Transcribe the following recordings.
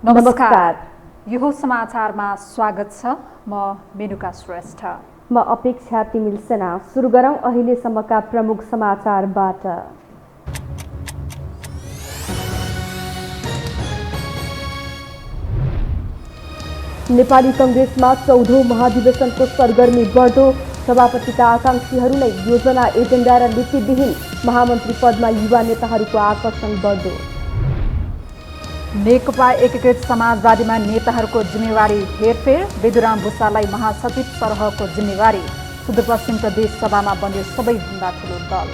नमस्कार। यो समाचारमा स्वागत छ। म मेनुका श्रेष्ठ। म अपेक्षा तिमिल सेना। सुरु गरौँ अहिलेसम्मका प्रमुख समाचारबाट। नेपाली कङ्ग्रेसमा 14औं महाधिवेशनको सरगर्मी बढ्दो। सभापतिका आकांक्षीहरू नै योजना एजेन्डा र नीतिविहीन। महामन्त्री पदमा युवा नेताहरूको आकर्षण बढ्दो। नेकपा एकीकृत समाजवादीमा नेताहरूको जिम्मेवारी हेरफेर। बेदुराम भुसाललाई महासचिव सरहको जिम्मेवारी। सुदूरपश्चिम प्रदेश सभामा बन्यो सबैभन्दा ठुलो दल।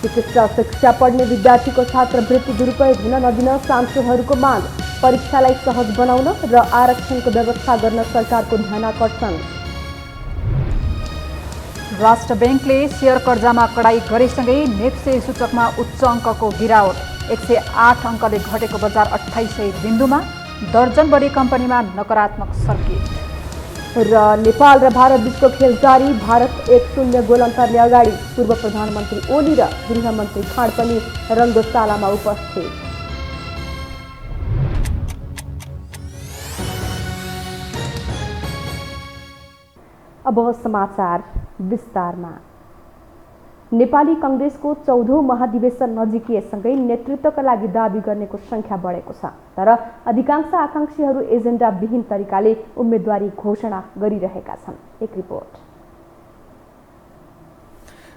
चिकित्सा शिक्षा पढ्ने विद्यार्थीको छात्रवृत्ति दुरुपयोग हुन नदिन सांसदहरूको माग। परीक्षालाई सहज बनाउन र आरक्षणको व्यवस्था गर्न सरकारको ध्यानाकर्षण। राष्ट्र ब्याङ्कले सेयर कर्जामा कडाई गरेसँगै नेप्से सूचकमा उच्च अङ्कको गिरावट। 108 अङ्कले घटेको बजार 2800 बिन्दुमा। दर्जन बढी कम्पनीमा नकारात्मक सर्किट। र नेपाल र भारत बीचको खेल जारी। भारत 1-0 गोल अन्तरले अगाडि। पूर्व प्रधानमन्त्री ओली र गृहमन्त्री खाँड पनि रङ्गशालामा उपस्थित। अब समाचार विस्तारमा। नेपाली कङ्ग्रेसको 14औं महाधिवेशन नजिकिएसँगै नेतृत्वका लागि दाबी गर्नेको सङ्ख्या बढेको छ। तर अधिकांश आकांक्षीहरू एजेन्डा विहीन तरिकाले उम्मेदवारी घोषणा गरिरहेका छन्। एक रिपोर्ट।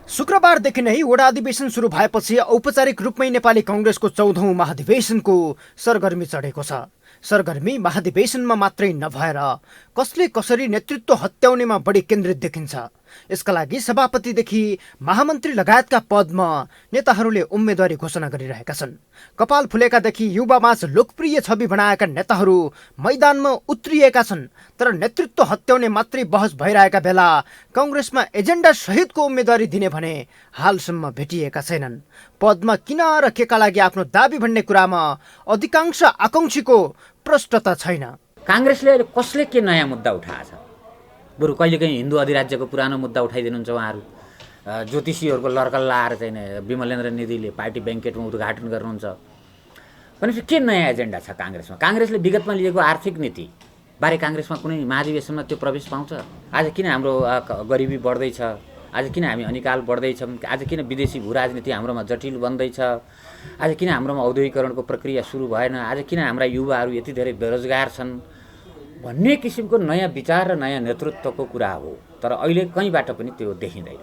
शुक्रबारदेखि नै वडा अधिवेशन सुरु भएपछि औपचारिक रूपमै नेपाली कङ्ग्रेसको 14औं महाधिवेशनको सरगर्मी चढेको छ। सरगर्मी महाधिवेशनमा मात्रै नभएर कसले कसरी नेतृत्व हत्याउनेमा बढी केन्द्रित देखिन्छ। यसका लागि सभापतिदेखि महामन्त्री लगायतका पदमा नेताहरूले उम्मेदवारी घोषणा गरिरहेका छन्। कपाल फुलेकादेखि युवामाझ लोकप्रिय छवि बनाएका नेताहरू मैदानमा उत्रिएका छन्। तर नेतृत्व हत्याउने मात्रै बहस भइरहेका बेला कङ्ग्रेसमा एजेन्डा सहितको उम्मेदवारी दिने भने हालसम्म भेटिएका छैनन्। पदमा किन र केका लागि आफ्नो दाबी भन्ने कुरामा अधिकांश आकांक्षीको प्रष्टता छैन। काङ्ग्रेसले अहिले कसले के नयाँ मुद्दा उठाएछ? बरु कहिलेकाहीँ हिन्दू अधिराज्यको पुरानो मुद्दा उठाइदिनुहुन्छ उहाँहरू। ज्योतिषीहरूको लर्कल लाएर चाहिँ विमलेन्द्र निधिले पार्टी ब्याङ्केटमा उद्घाटन गर्नुहुन्छ। भनेपछि के नयाँ एजेन्डा छ काङ्ग्रेसमा? काङ्ग्रेसले विगतमा लिएको आर्थिक नीति बारे काङ्ग्रेसमा कुनै महाधिवेशनमा त्यो प्रवेश पाउँछ? आज किन हाम्रो गरिबी बढ्दैछ? आज किन हामी अनिकाल बढ्दैछौँ? आज किन विदेशी भू राजनीति हाम्रोमा जटिल बन्दैछ? आज किन हाम्रोमा औद्योगिकरणको प्रक्रिया सुरु भएन? आज किन हाम्रा युवाहरू यति धेरै बेरोजगार छन् भन्ने किसिमको नयाँ विचार र नयाँ नेतृत्वको कुरा हो। तर अहिले कहीँबाट पनि त्यो देखिँदैन।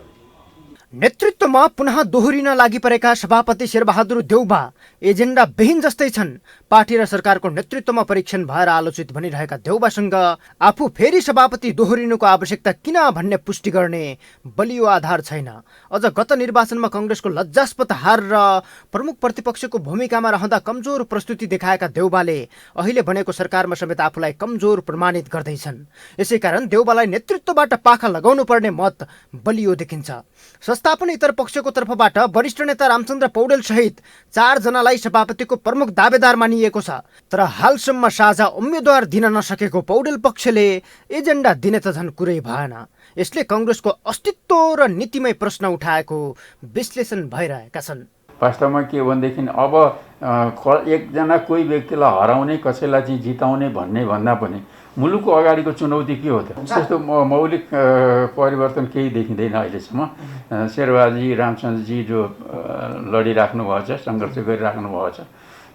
नेतृत्वमा पुनः दोहोरिन लागि परेका सभापति शेरबहादुर देउबा एजेन्डा विहीन जस्तै छन्। पार्टी र सरकारको नेतृत्वमा परीक्षण भएर आलोचित भनिरहेका देउबासँग आफू फेरि सभापति दोहोरिनुको आवश्यकता किन भन्ने पुष्टि गर्ने बलियो आधार छैन। अझ गत निर्वाचनमा कङ्ग्रेसको लज्जास्पद हार र प्रमुख प्रतिपक्षको भूमिकामा रहँदा कमजोर प्रस्तुति देखाएका देउबाले अहिले बनेको सरकारमा समेत आफूलाई कमजोर प्रमाणित गर्दैछन्। यसैकारण देउबालाई नेतृत्वबाट पाखा लगाउनु पर्ने मत बलियो देखिन्छ। संस्थापनेतर पक्षको तर्फबाट वरिष्ठ नेता रामचन्द्र पौडेल सहित 4 जनालाई सभापतिको प्रमुख दावेदार मानिएको छ। तर हालसम्म साझा उम्मेद्वार दिन नसकेको पौडेल पक्षले एजेन्डा दिने त झन् कुरै भएन। यसले कङ्ग्रेसको अस्तित्व र नीतिमै प्रश्न उठाएको विश्लेषण भइरहेका छन्। वास्तवमा के भनेदेखि अब एकजना कोही व्यक्तिलाई हराउने कसैलाई चाहिँ जिताउने भन्ने भन्दा पनि मुलुकको अगाडिको चुनौती के हो त? त्यस्तो मौलिक परिवर्तन केही देखिँदैन अहिलेसम्म। शेरबहादुरजी रामचन्द्रजी जो लडिराख्नु भएको छ, सङ्घर्ष गरिराख्नु भएको छ,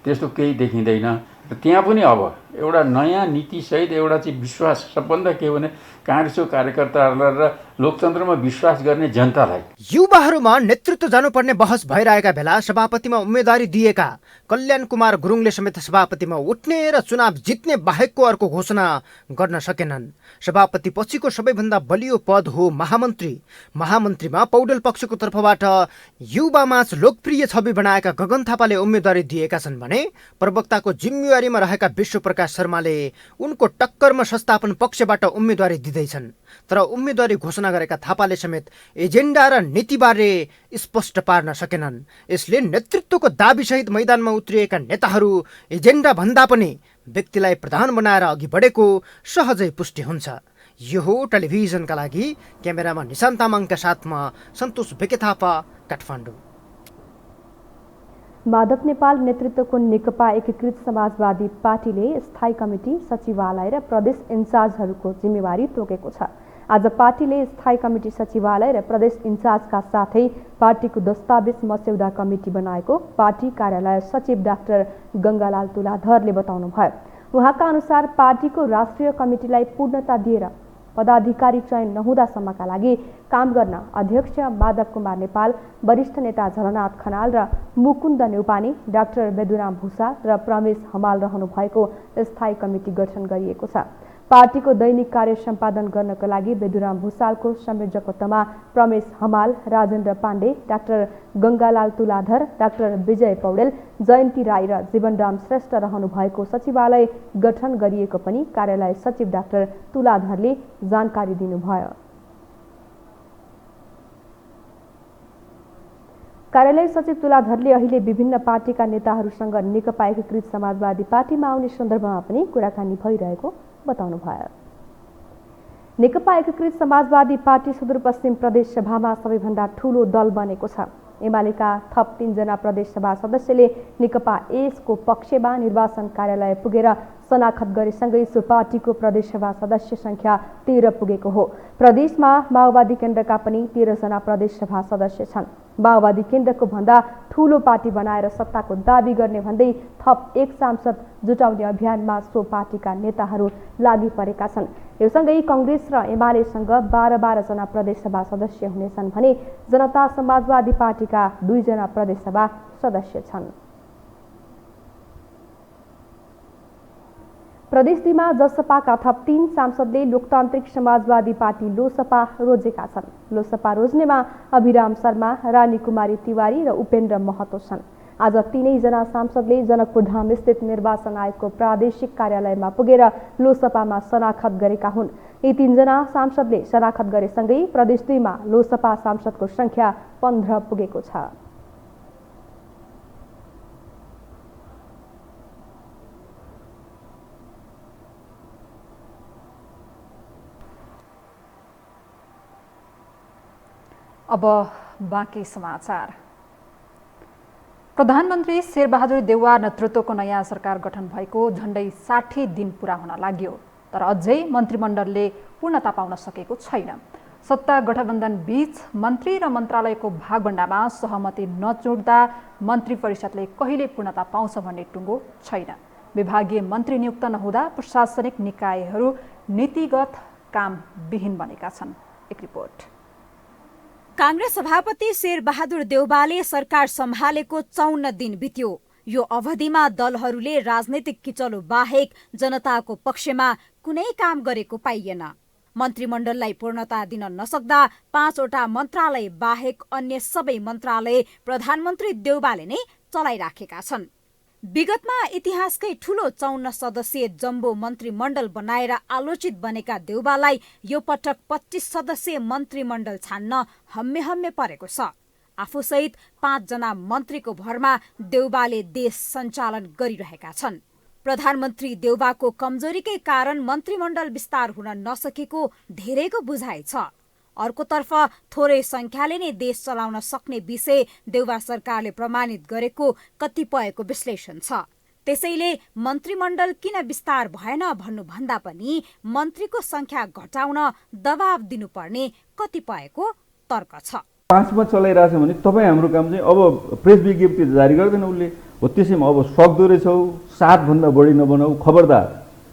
त्यस्तो केही देखिँदैन। र त्यहाँ पनि अब एउटा नयाँ नीतिसहित एउटा चाहिँ विश्वास, सबभन्दा के भने काङ्ग्रेसको कार्यकर्ताहरूलाई र लोकतन्त्रमा विश्वास गर्ने जनतालाई। युवाहरूमा नेतृत्व जानुपर्ने बहस भइरहेका बेला सभापतिमा उम्मेदवारी दिएका कल्याण कुमार गुरुङले समेत सभापतिमा उठ्ने र चुनाव जित्ने बाहेकको अर्को घोषणा गर्न सकेनन्। सभापति पछिको सबैभन्दा बलियो पद हो महामन्त्री। महामन्त्रीमा पौडेल पक्षको तर्फबाट युवामाझ लोकप्रिय छवि बनाएका गगन थापाले उम्मेदवारी दिएका छन् भने प्रवक्ताको जिम्मेवारीमा रहेका विश्वप्रकाश शर्माले उनको टक्करमा संस्थापन पक्षबाट उम्मेदवारी दिँदैछन्। तर उम्मेदवारी घोषणा गरेका थापाले समेत एजेन्डा र नीतिबारे स्पष्ट पार्न सकेनन्। यसले नेतृत्वको दाबीसहित मैदानमा उत्रिएका नेताहरू एजेन्डा भन्दा पनि व्यक्तिलाई प्रधान बनाएर अघि बढेको सहजै पुष्टि हुन्छ। यो हो टेलिभिजनका लागि क्यामेरामा निशान्त तामाङका साथमा सन्तोष बेके थापा, काठमाडौँ। माधव नेपाल नेतृत्वको नेकपा एकीकृत समाजवादी पार्टीले स्थायी कमिटी, सचिवालय र प्रदेश इन्चार्जहरूको जिम्मेवारी तोकेको छ। आज पार्टीले स्थायी कमिटी, सचिवालय र प्रदेश इन्चार्जका साथै पार्टीको दस्तावेज मस्यौदा कमिटी बनाएको पार्टी कार्यालय सचिव डाक्टर गङ्गालाल तुलाधरले बताउनुभयो। उहाँका अनुसार पार्टीको राष्ट्रिय कमिटीलाई पूर्णता दिएर पदाधिकारी चयन नहुँदासम्मका लागि काम गर्न अध्यक्ष माधव कुमार नेपाल, वरिष्ठ नेता झलनाथ खनाल र मुकुन्द न्यौपाने, डाक्टर बेदुराम भूषाल र प्रमेश हमाल रहनु भएको स्थायी कमिटी गठन गरिएको छ। पार्टीको दैनिक कार्य सम्पादन गर्नका लागि बेदुराम भूषालको संयोजकत्वमा प्रमेश हमाल, राजेन्द्र पाण्डे, डाक्टर गङ्गालाल तुलाधर, डाक्टर विजय पौडेल, जयन्ती राई र जीवनराम श्रेष्ठ रहनु भएको सचिवालय गठन गरिएको पनि कार्यालय सचिव डाक्टर तुलाधरले जानकारी दिनुभयो। कार्यालय सचिव तुलाधरले अहिले विभिन्न पार्टीका नेताहरूसँग नेकपा एकीकृत समाजवादी पार्टीमा आउने सन्दर्भमा पनि कुराकानी भइरहेको बताउनुभयो। नेकपा एकीकृत समाजवादी पार्टी सुदूरपश्चिम प्रदेश सभामा सबैभन्दा ठूलो दल बनेको छ। एमालेका थप 3 जना प्रदेश सभा सदस्यले नेकपा एसको पक्षमा निर्वाचन कार्यालय पुगेर शनाखत गरेसँगै सो पार्टीको प्रदेश सभा सदस्य संख्या 13 पुगेको हो। प्रदेशमा माओवादी केन्द्रका पनि 13 जना प्रदेश सभा सदस्य छन्। माओवादी केन्द्रको भन्दा ठूलो पार्टी बनाएर सत्ताको दाबी गर्ने भन्दै थप 1 सांसद जुटाउने अभियानमा सो पार्टीका नेताहरू लागि परेका छन्। यो सँगै कांग्रेस र एमालेसँग 12 जना प्रदेश सभा सदस्य हुनेछन् भने जनता समाजवादी पार्टीका 2 जना प्रदेश सभा सदस्य छन्। प्रदेश 2 मा जसपाका थप 3 सांसदले लोकतान्त्रिक समाजवादी पार्टी लोसपा रोजेका छन्। लोसपा रोज्नेमा अभिराम शर्मा, रानी कुमारी तिवारी र उपेन्द्र महतो छन्। आज 3 जना सांसदले जनकपुर धाम स्थित निर्वाचन आयोगको प्रादेशिक कार्यालयमा पुगेर लोसपामा शनाखत गरेका हुन्। यी 3 जना सांसदले शनाखत गरेसँगै प्रदेश 2 मा लोसपा सांसदको संख्या 15 पुगेको छ। अब बाँकी समाचार। प्रधानमन्त्री शेरबहादुर देउवा नेतृत्वको नयाँ सरकार गठन भएको झण्डै 60 दिन पूरा हुन लाग्यो, तर अझै मन्त्रीमण्डलले पूर्णता पाउन सकेको छैन। सत्ता गठबन्धन बीच मन्त्री र मन्त्रालयको भागभण्डामा सहमति नजोड्दा मन्त्री परिषदले कहिले पूर्णता पाउँछ भन्ने टुङ्गो छैन। विभागीय मन्त्री नियुक्त नहुँदा प्रशासनिक निकायहरू नीतिगत काम विहीन बनेका छन्। एक रिपोर्ट। कांग्रेस सभापति शेरबहादुर देउवाले सरकार सम्हालेको 54 दिन बित्यो। यो अवधिमा दलहरूले राजनैतिक किचलो बाहेक जनताको पक्षमा कुनै काम गरेको पाइएन। मन्त्रीमण्डललाई पूर्णता दिन नसक्दा 5 वटा मन्त्रालय बाहेक अन्य सबै मन्त्रालय प्रधानमन्त्री देउवाले नै चलाइराखेका छन्। विगतमा इतिहासकै ठूलो 54 सदस्यीय जम्बो मन्त्रीमण्डल बनाएर आलोचित बनेका देउवालाई यो पटक 25 सदस्यीय मन्त्रीमण्डल छान्न हम्मे परेको छ। आफूसहित 5 जना मन्त्रीको भरमा देउवाले देश सञ्चालन गरिरहेका छन्। प्रधानमन्त्री देउवाको कमजोरीकै कारण मन्त्रीमण्डल विस्तार हुन नसकेको धेरैको बुझाइ छ। अर्कोतर्फ थोरै संख्याले नै देश चलाउन सक्ने विषय देउवा सरकारले प्रमाणित गरेको कतिपयको विश्लेषण छ। त्यसैले मन्त्रीमण्डल किन विस्तार भएन भन्नुभन्दा पनि मन्त्रीको संख्या घटाउन दबाब दिनुपर्ने कतिपयको तर्क छ। 5 मा चलाइरहेछ भने तपाईँ हाम्रो काम चाहिँ अब प्रेस विज्ञप्ति जारी गर्दैन उसले, हो त्यसैमा अब सक्दो रहेछौ 7 भन्दा बढी नबनाऊ, खबरदार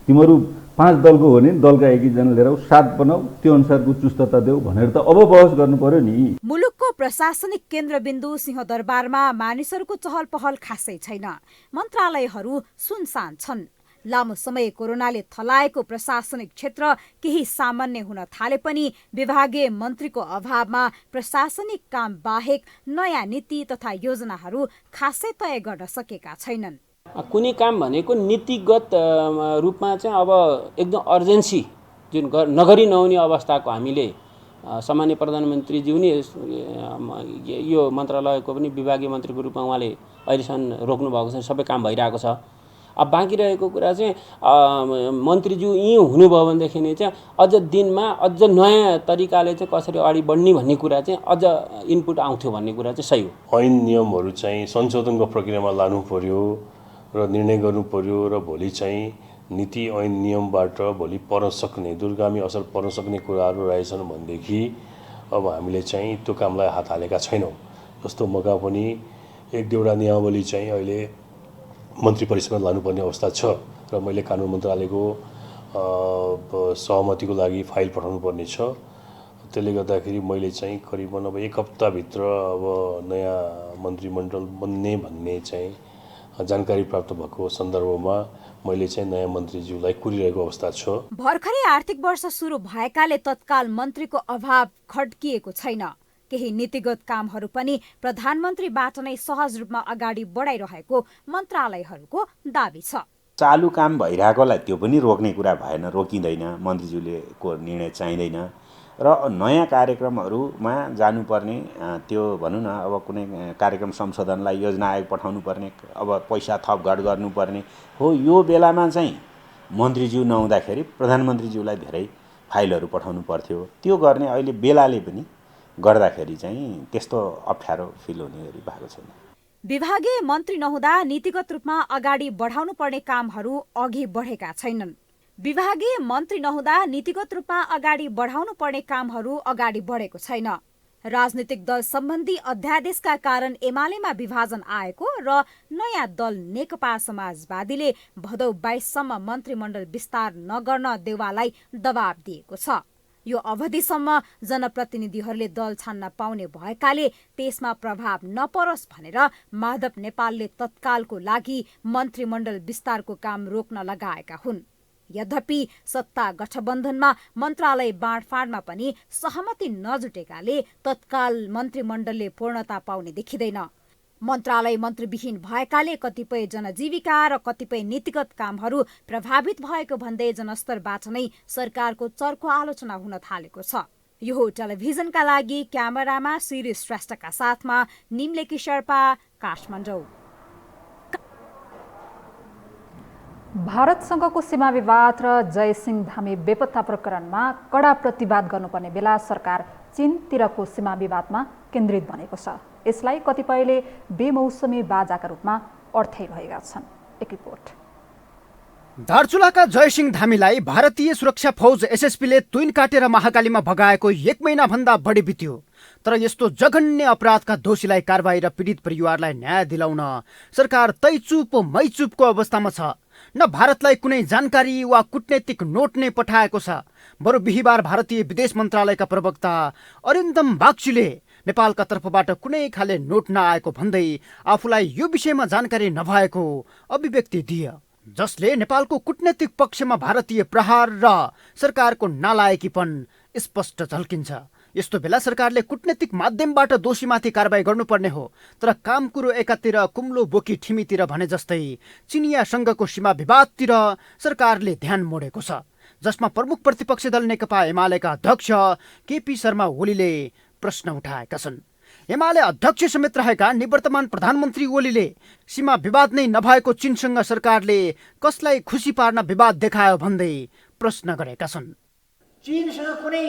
तिमीहरू 5 दलको हो भने दलका 1 जना लिएर 7 बनाऊ, त्यो अनुसारको चुस्तता देऊ भनेर त अब बहस गर्नु पर्यो नि। मुलुकको प्रशासनिक केन्द्रबिन्दु सिंहदरबारमा मानिसहरूको चहल पहल खासै छैन। मन्त्रालयहरू सुनसान छन्। लामो समय कोरोनाले थलाएको प्रशासनिक क्षेत्र केही सामान्य हुन थाले पनि विभागीय मन्त्रीको अभावमा प्रशासनिक काम बाहेक नयाँ नीति तथा योजनाहरू खासै तय गर्न सकेका छैनन्। कुनै काम भनेको नीतिगत रूपमा चाहिँ अब एकदम अर्जेन्सी जुन नगरी नहुने अवस्थाको हामीले सामान्य प्रधानमन्त्रीज्यू नि यो मन्त्रालयको पनि विभागीय मन्त्रीको रूपमा उहाँले अहिलेसम्म रोक्नु भएको छ। सबै काम भइरहेको छ। अब बाँकी रहेको कुरा चाहिँ मन्त्रीज्यू यहीँ हुनुभयो भनेदेखि चाहिँ अझ दिनमा अझ नयाँ तरिकाले चाहिँ कसरी अगाडि बढ्ने भन्ने कुरा चाहिँ अझ इनपुट आउँथ्यो भन्ने कुरा चाहिँ सही हो। ऐन नियमहरू चाहिँ संशोधनको प्रक्रियामा लानु पर्यो र निर्णय गर्नु पर्यो र भोलि चाहिँ नीति ऐन नियमबाट भोलि पर्न सक्ने दूरगामी असर पर्न सक्ने कुराहरू रहेछन् भनेदेखि अब हामीले चाहिँ त्यो कामलाई हात हालेका छैनौँ। जस्तो मौका पनि एक दुईवटा नियमावली चाहिँ अहिले मन्त्री परिषदमा लानुपर्ने अवस्था छ र मैले कानुन मन्त्रालयको सहमतिको लागि फाइल पठाउनु पर्ने छ। त्यसले गर्दाखेरि मैले चाहिँ करिबन अब एक हप्ताभित्र अब नयाँ मन्त्रीमण्डल बन्ने भन्ने चाहिँ जानकारी प्राप्त भएको सन्दर्भमा मैले चाहिँ नयाँ मन्त्रीज्यूलाई कुरिरहेको अवस्था छ। भर्खरै आर्थिक वर्ष सुरु भएकाले तत्काल मन्त्रीको अभाव खड्किएको छैन। केही नीतिगत कामहरू पनि प्रधानमन्त्रीबाट नै सहज रूपमा अगाडि बढाइरहेको मन्त्रालयहरूको दाबी छ। चालु काम भइरहेकोलाई त्यो पनि रोक्ने कुरा भएन, रोकिँदैन, मन्त्रीज्यूले को निर्णय चाहिँदैन र नयाँ कार्यक्रमहरूमा जानुपर्ने त्यो भनौँ न अब कुनै कार्यक्रम संशोधनलाई योजना आयोग पठाउनु पर्ने, अब पैसा थपघट गर्नुपर्ने हो, यो बेलामा चाहिँ मन्त्रीज्यू नहुँदाखेरि प्रधानमन्त्रीज्यूलाई धेरै फाइलहरू पठाउनु पर्थ्यो। त्यो गर्ने अहिले बेलाले पनि गर्दाखेरि चाहिँ त्यस्तो अप्ठ्यारो फिल हुने गरी भएको छैन। विभागीय मन्त्री नहुँदा नीतिगत रूपमा अगाडि बढाउनु पर्ने कामहरू अघि बढेका छैनन्। विभागीय मन्त्री नहुँदा नीतिगत रूपमा अगाडि बढाउनु पर्ने कामहरू अगाडि बढेको छैन। राजनीतिक दल सम्बन्धी अध्यादेशका कारण एमालेमा विभाजन आएको र नयाँ दल नेकपा समाजवादीले भदौ 22 सम्म मन्त्रीमण्डल विस्तार नगर्न देउवालाई दबाब दिएको छ। यो अवधिसम्म जनप्रतिनिधिहरूले दल छान्न पाउने भएकाले त्यसमा प्रभाव नपरोस् भनेर माधव नेपालले तत्कालको लागि मन्त्रीमण्डल विस्तारको काम रोक्न लगाएका हुन्। यद्यपि सत्ता गठबन्धनमा मन्त्रालय बाँडफाँडमा पनि सहमति नजुटेकाले तत्काल मन्त्रीमण्डलले पूर्णता पाउने देखिँदैन। मन्त्रालय मन्त्रीविहीन भएकाले कतिपय जनजीविका र कतिपय नीतिगत कामहरू प्रभावित भएको भन्दै जनस्तरबाट नै सरकारको चर्को आलोचना हुन थालेको छ। यो हो टेलिभिजनका लागि क्यामेरामा श्री श्रेष्ठका साथमा निम्लेकी शेर्पा, काठमाडौँ। भारतसँगको सीमा विवाद र जयसिंह धामी बेपत्ता प्रकरणमा कडा प्रतिवाद गर्नुपर्ने बेला सरकार चीनतिरको सीमा विवादमा केन्द्रित बनेको छ। यसलाई कतिपयले बेमौसमी बाजाका रूपमा अर्थाइरहेका छन्। एक रिपोर्ट। दार्चुलाका जयसिंह धामीलाई भारतीय सुरक्षा फौज एसएसपीले तुइन काटेर महाकालीमा भगाएको 1 महिनाभन्दा बढी बित्यो। तर यस्तो जघन्य अपराधका दोषीलाई कारबाही र पीडित परिवारलाई न्याय दिलाउन सरकार तैचुप मैचुपको अवस्थामा छ। न भारतलाई कुनै जानकारी वा कूटनैतिक नोट नै पठाएको छ। बरु बिहिबार भारतीय विदेश मन्त्रालयका प्रवक्ता अरिन्दम बागचीले नेपालका तर्फबाट कुनै खाले नोट नआएको भन्दै आफूलाई यो विषयमा जानकारी नभएको अभिव्यक्ति दिए, जसले नेपालको कूटनैतिक पक्षमा भारतीय प्रहार र सरकारको नालायकीपन स्पष्ट झल्किन्छ। यस्तो बेला सरकारले कूटनैतिक माध्यमबाट दोषीमाथि कारबाही गर्नुपर्ने हो। तर काम कुरो एकातिर कुम्लो बोकी ठिमीतिर भने जस्तै चिनिया संघको सीमा विवादतिर सरकारले ध्यान मोडेको छ, जसमा प्रमुख प्रतिपक्षी दल नेकपा एमालेका अध्यक्ष केपी शर्मा ओलीले प्रश्न उठाएका छन्। एमाले अध्यक्ष समेत रहेका निवर्तमान प्रधानमन्त्री ओलीले सीमा विवाद नै नभएको चीनसँग सरकारले कसलाई खुसी पार्न विवाद देखायो भन्दै प्रश्न गरेका छन्। चीनसँग कुनै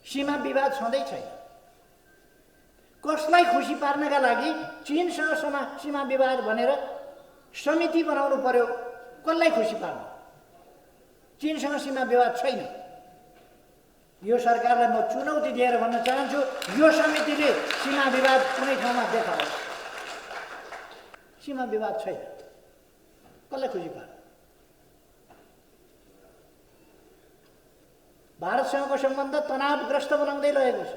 सीमा विवाद छँदै छैन। कसलाई खुसी पार्नका लागि चीनसँग सीमा विवाद भनेर समिति बनाउनु पर्यो? कसलाई खुसी पार्न? चीनसँग सीमा विवाद छैन। यो सरकारलाई म चुनौती दिएर भन्न चाहन्छु, यो समितिले सीमा विवाद कुनै ठाउँमा देखाओस्। सीमा विवाद छैन, कसलाई खुसी पार्न? भारतसँगको सम्बन्ध तनावग्रस्त बनाउँदै लगेको छ।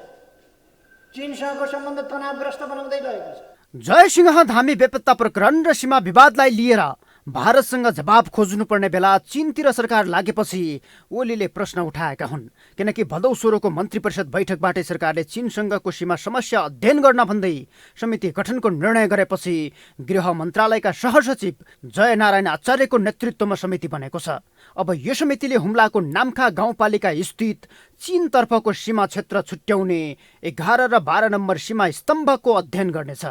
चीनसँगको सम्बन्ध तनावग्रस्त बनाउँदै लगेको छ। जयसिंह धामी बेपत्ता प्रकरण र सीमा विवादलाई लिएर भारतसँग जवाब खोज्नुपर्ने बेला चीनतिर सरकार लागेपछि ओलीले प्रश्न उठाएका हुन्। किनकि भदौ 16 को मन्त्री परिषद बैठकबाटै सरकारले चीनसँगको सीमा समस्या अध्ययन गर्न भन्दै समिति गठनको निर्णय गरेपछि गृह मन्त्रालयका सहसचिव जय नारायण आचार्यको नेतृत्वमा समिति बनेको छ। अब यो समितिले हुम्लाको नाम्खा गाउँपालिका स्थित चीनतर्फको सीमा क्षेत्र छुट्याउने 11 र 12 नम्बर सीमा स्तम्भको अध्ययन गर्नेछ।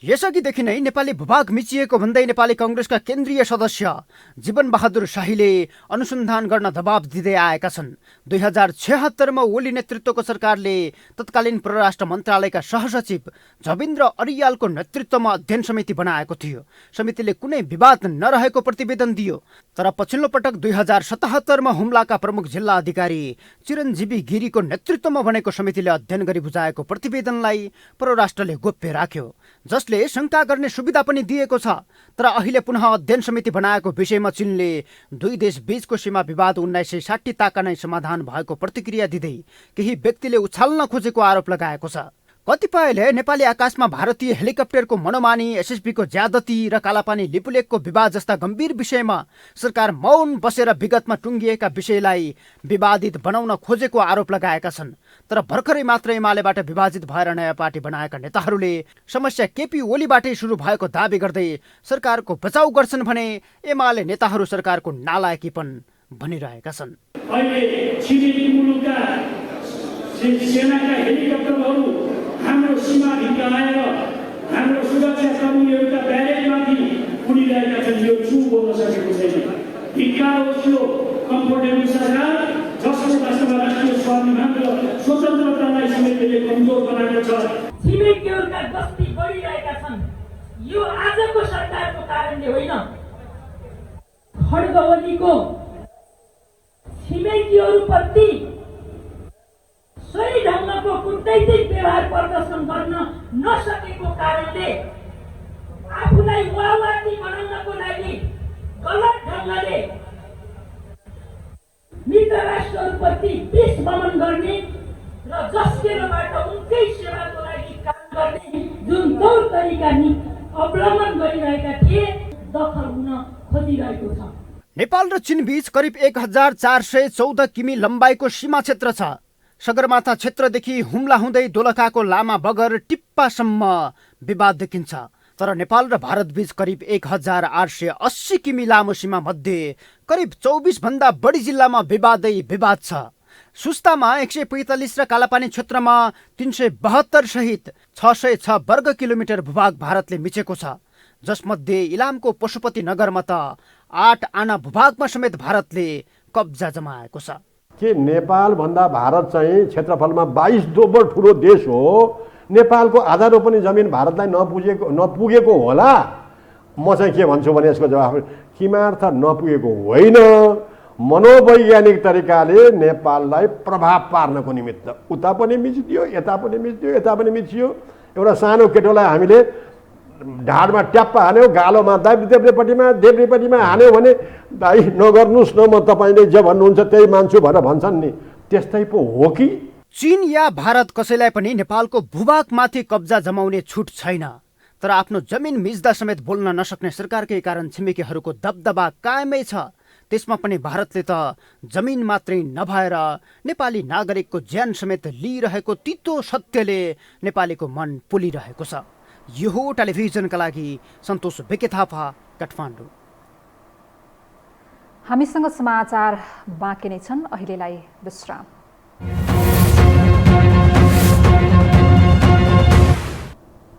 यसअघिदेखि नै नेपाली भूभाग मिचिएको भन्दै नेपाली कांग्रेसका केन्द्रीय सदस्य जीवन बहादुर शाहीले अनुसन्धान गर्न दबाब दिँदै आएका छन्। 2076मा ओली नेतृत्वको सरकारले तत्कालीन परराष्ट्र मन्त्रालयका सहसचिव झबिन्द्र अरियालको नेतृत्वमा अध्ययन समिति बनाएको थियो। समितिले कुनै विवाद नरहेको प्रतिवेदन दियो, तर पछिल्लो पटक 2077मा हुम्लाका प्रमुख जिल्ला अधिकारी चिरञ्जीवी गिरीको नेतृत्वमा बनेको समितिले अध्ययन गरी बुझाएको प्रतिवेदनलाई परराष्ट्रले गोप्य राख्यो, जसले शंका गर्ने सुविधा पनि दिएको छ। तर अहिले पुनः अध्ययन समिति बनाएको विषयमा चीनले दुई देश बीचको सीमा विवाद 1960 ताका नै समाधान भएको प्रतिक्रिया दिँदै केही व्यक्तिले उछाल्न खोजेको आरोप लगाएको छ। कतिपयले नेपाली आकाशमा भारतीय हेलिकप्टरको मनोमानी, एसएसबीको ज्यादती र कालापानी लिपुलेकको विवाद जस्ता गम्भीर विषयमा सरकार मौन बसेर विगतमा टुङ्गिएका विषयलाई विवादित बनाउन खोजेको आरोप लगाएका छन्। तर भर्खरै मात्र एमालेबाट विभाजित भएर नयाँ पार्टी बनाएका नेताहरूले समस्या केपी ओलीबाटै सुरु भएको दावी गर्दै सरकारको बचाउ गर्छन् भने एमाले नेताहरू सरकारको नालायकीपन भनिरहेका छन्। हाम्रो सीमाभित्र आएर हाम्रो सुरक्षा कर्मीहरूका ब्यारेजमाथि उडिरहेका छन्। यो चुप बोल्न सकेको छैन। धिक्कार होस् यो कम्फोर्टेबल सरकार जसले वास्तवमा राष्ट्रिय स्वाभिमान र स्वतन्त्रतालाई समेतले कमजोर बनाएको छ। छिमेकीहरूका गस्ती बढिरहेका छन्। यो आजको सरकारको कारणले होइन, खड्ग ओलीको छिमेकीहरूप्रति सही ढङ्गको कूटनैतिक व्यवहार प्रदर्शन गर्न नसकेको कारणले आफूलाई वाहवादी बनाउनको लागि गलत ढङ्गले मित्र राष्ट्रहरूप्रति विष बमन गर्ने र जसकेबाट उनकै सेवाको लागि काम गर्ने जुन तौर तरिका अवलम्बन गरिरहेका थिए दखल हुन खोजिरहेको छ। नेपाल र चीन बीच करिब 1414 किमी लम्बाइको सीमा क्षेत्र छ। सगरमाथा क्षेत्रदेखि हुम्ला हुँदै दोलखाको लामा बगर टिप्पासम्म विवाद देखिन्छ। तर नेपाल र भारत बीच करिब 1880 किमी लामो सीमा मध्ये करिब 24 भन्दा बढी जिल्लामा विवादै विवाद छ। सुस्तामा 145 र कालापानी क्षेत्रमा 372 सहित 606 वर्ग किलोमिटर भूभाग भारतले मिचेको छ, जसमध्ये इलामको पशुपति नगरमा त 8 आना भूभागमा समेत भारतले कब्जा जमाएको छ। के नेपालभन्दा भारत चाहिँ क्षेत्रफलमा 22 दोब्बर ठुलो देश हो। नेपालको आधा रोपनी जमिन भारतलाई नपुगेको होला। म चाहिँ के भन्छु भने यसको जवाफ किमार्थ नपुगेको होइन, मनोवैज्ञानिक तरिकाले नेपाललाई प्रभाव पार्नको निमित्त उता पनि मिचिदियो, यता पनि मिचिदियो, यता पनि मिचियो। एउटा सानो केटोलाई हामीले ढाडमा ट्याप्पा हान्यो, गालोमा देब्रेपट्टिमा हान्यो भने दाइ नगर्नुहोस् न, म तपाईँले जे भन्नुहुन्छ त्यही मान्छु भनेर भन्छन् नि, त्यस्तै पो हो कि? चीन या भारत कसैलाई पनि नेपालको भूभागमाथि कब्जा जमाउने छुट छैन। तर आफ्नो जमिन मिच्दा समेत बोल्न नसक्ने सरकारकै कारण छिमेकीहरूको दबदबा कायमै छ। त्यसमा पनि भारतले त जमिन मात्रै नभएर नेपाली नागरिकको ज्यान समेत लिइरहेको तितो सत्यले नेपालीको मन पुलिरहेको छ। यो हो टेलिभिजनका लागि सन्तोष बेके थापा, काठमाडौँ। हामीसँग समाचार बाँकी नै छन्, अहिलेलाई विश्राम।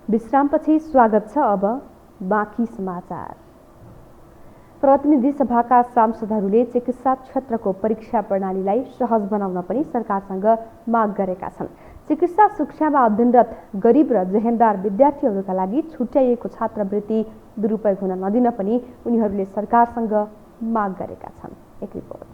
विश्रामपछि स्वागत छ। अब बाँकी समाचार। प्रतिनिधि सभाका सांसदहरूले चिकित्सा क्षेत्रको परीक्षा प्रणालीलाई सहज बनाउन पनि सरकारसँग माग गरेका छन्। चिकित्सा शिक्षामा अध्ययनरत गरिब र जेहेन्दार विद्यार्थीहरूका लागि छुट्याइएको छात्रवृत्ति दुरुपयोग हुन नदिन पनि उनीहरूले सरकारसँग माग गरेका छन्। एक रिपोर्ट।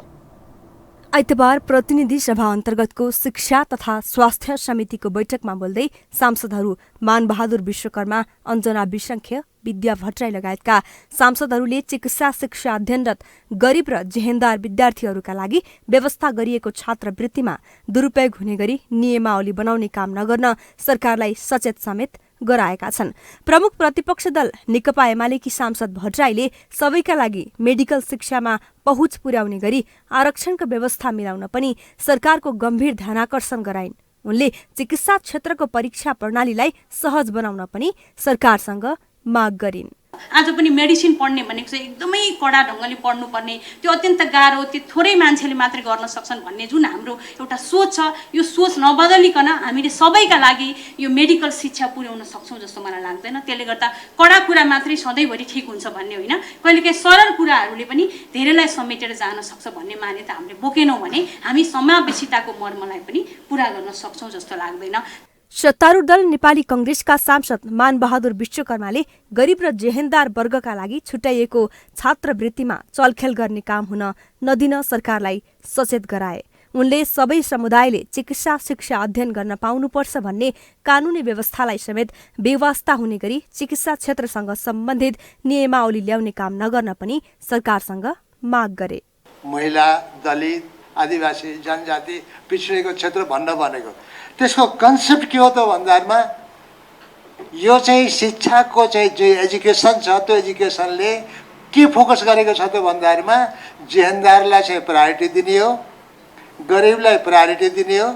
आइतबार प्रतिनिधि सभा अन्तर्गतको शिक्षा तथा स्वास्थ्य समितिको बैठकमा बोल्दै सांसदहरू मानबहादुर विश्वकर्मा, अञ्जना विसङ्ख्य, विद्या भट्टराई लगायतका सांसदहरूले चिकित्सा शिक्षा अध्ययनरत गरिब र जेहेन्दार विद्यार्थीहरूका लागि व्यवस्था गरिएको छात्रवृत्तिमा दुरुपयोग हुने गरी नियमावली बनाउने काम नगर्न सरकारलाई सचेत समेत गराएका छन्। प्रमुख प्रतिपक्ष दल नेकपा एमालेकी सांसद भट्टराईले सबैका लागि मेडिकल शिक्षामा पहुँच पुर्याउने गरी आरक्षणको व्यवस्था मिलाउन पनि सरकारको गम्भीर ध्यानाकर्षण गराइन्। उनले चिकित्सा क्षेत्रको परीक्षा प्रणालीलाई सहज बनाउन पनि सरकारसँग माग गरिन्। आज पनि मेडिसिन पढ्ने भनेको चाहिँ एकदमै कडा ढङ्गले पढ्नुपर्ने, त्यो अत्यन्त गाह्रो, त्यो थोरै मान्छेले मात्रै गर्न सक्छन् भन्ने जुन हाम्रो एउटा सोच छ, यो सोच नबदलिकन हामीले सबैका लागि यो मेडिकल शिक्षा पुर्याउन सक्छौँ जस्तो मलाई लाग्दैन। त्यसले गर्दा कडा कुरा मात्रै सधैँभरि ठिक हुन्छ भन्ने होइन, कहिलेकाहीँ सरल कुराहरूले पनि धेरैलाई समेटेर जान सक्छ भन्ने मान्यता हामीले बोकेनौँ भने हामी समावेशिताको मर्मलाई पनि पुरा गर्न सक्छौँ जस्तो लाग्दैन। सत्तारूढ दल नेपाली कंग्रेसका सांसद मानबहादुर विश्वकर्माले गरिब र जेहेन्दार वर्गका लागि छुट्याइएको छात्रवृत्तिमा चलखेल गर्ने काम हुन नदिन सरकारलाई सचेत गराए। उनले सबै समुदायले चिकित्सा शिक्षा अध्ययन गर्न पाउनुपर्छ भन्ने कानूनी व्यवस्थालाई समेत बेवास्ता हुने गरी चिकित्सा क्षेत्रसँग सम्बन्धित नियमावली ल्याउने काम नगर्न पनि सरकारसँग माग गरे। महिला, दलित, आदिवासी, जनजाति, पिछडिएको क्षेत्र भन्न भनेको त्यसको कन्सेप्ट के हो त भन्दामा यो चाहिँ शिक्षाको चाहिँ जो एजुकेसन छ त्यो एजुकेसनले के फोकस गरेको छ त भन्दामा जेहेन्दारलाई चाहिँ प्रायोरिटी दिने हो, गरिबलाई प्रायोरिटी दिने हो,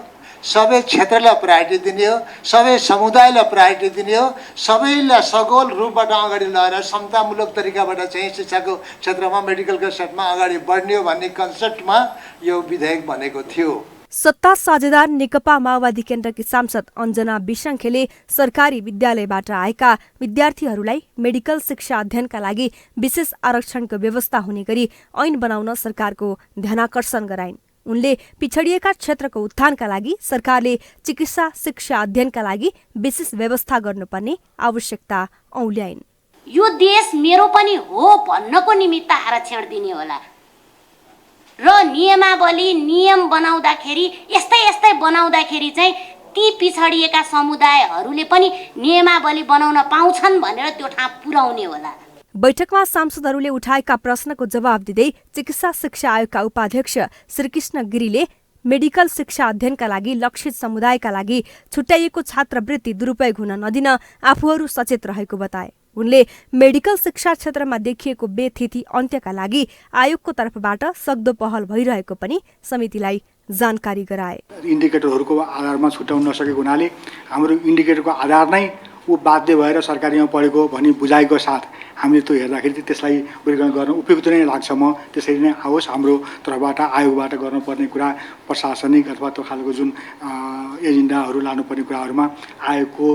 सबै क्षेत्रलाई प्रायोरिटी दिने हो, सबै समुदायलाई प्रायोरिटी दिने हो, सबैलाई सगोल रूपबाट अगाडि लगाएर समतामूलक तरिकाबाट चाहिँ शिक्षाको क्षेत्रमा मेडिकलको क्षेत्रमा अगाडि बढ्ने हो भन्ने कन्सेप्टमा यो विधेयक बनेको थियो। सत्ता साझेदार नेकपा माओवादी केन्द्रकी सांसद अञ्जना विसङ्खेले सरकारी विद्यालयबाट आएका विद्यार्थीहरूलाई मेडिकल शिक्षा अध्ययनका लागि विशेष आरक्षणको व्यवस्था हुने गरी ऐन बनाउन सरकारको ध्यानाकर्षण गराइन्। उनले पिछडिएका क्षेत्रको उत्थानका लागि सरकारले चिकित्सा शिक्षा अध्ययनका लागि विशेष व्यवस्था गर्नुपर्ने आवश्यकता औल्याइन्। यो देश मेरो पनि हो भन्नको निमित्त आरक्षण दिने होला र नियमावली नियम बनाउँदाखेरि यस्तै बनाउँदाखेरि चाहिँ ती पिछडिएका समुदायहरूले पनि नियमावली बनाउन पाउँछन् भनेर त्यो ठाउँ पुर्याउने होला। बैठकमा सांसदहरूले उठाएका प्रश्नको जवाब दिँदै चिकित्सा शिक्षा आयोगका उपाध्यक्ष श्रीकृष्ण गिरीले मेडिकल शिक्षा अध्ययनका लागि लक्षित समुदायका लागि छुट्याइएको छात्रवृत्ति दुरुपयोग हुन नदिन आफूहरू सचेत रहेको बताए। उनले मेडिकल शिक्षा क्षेत्रमा देखिएको बेथिति अन्त्यका लागि आयोगको तर्फबाट सक्दो पहल भइरहेको पनि समितिलाई जानकारी गराए। इन्डिकेटरहरूको आधारमा छुट्याउन नसकेको हुनाले हाम्रो इन्डिकेटरको आधार नै ऊ बाध्य भएर सरकारीमा पढेको भनी बुझाइको साथ हामीले त्यो हेर्दाखेरि त्यसलाई वर्गीकरण गर्न उपयुक्त नै लाग्छ। म त्यसरी नै आओस् हाम्रो तर्फबाट आयोगबाट गर्नुपर्ने कुरा प्रशासनिक अथवा त्यो खालको जुन एजेन्डाहरू लानुपर्ने कुराहरूमा आयोगको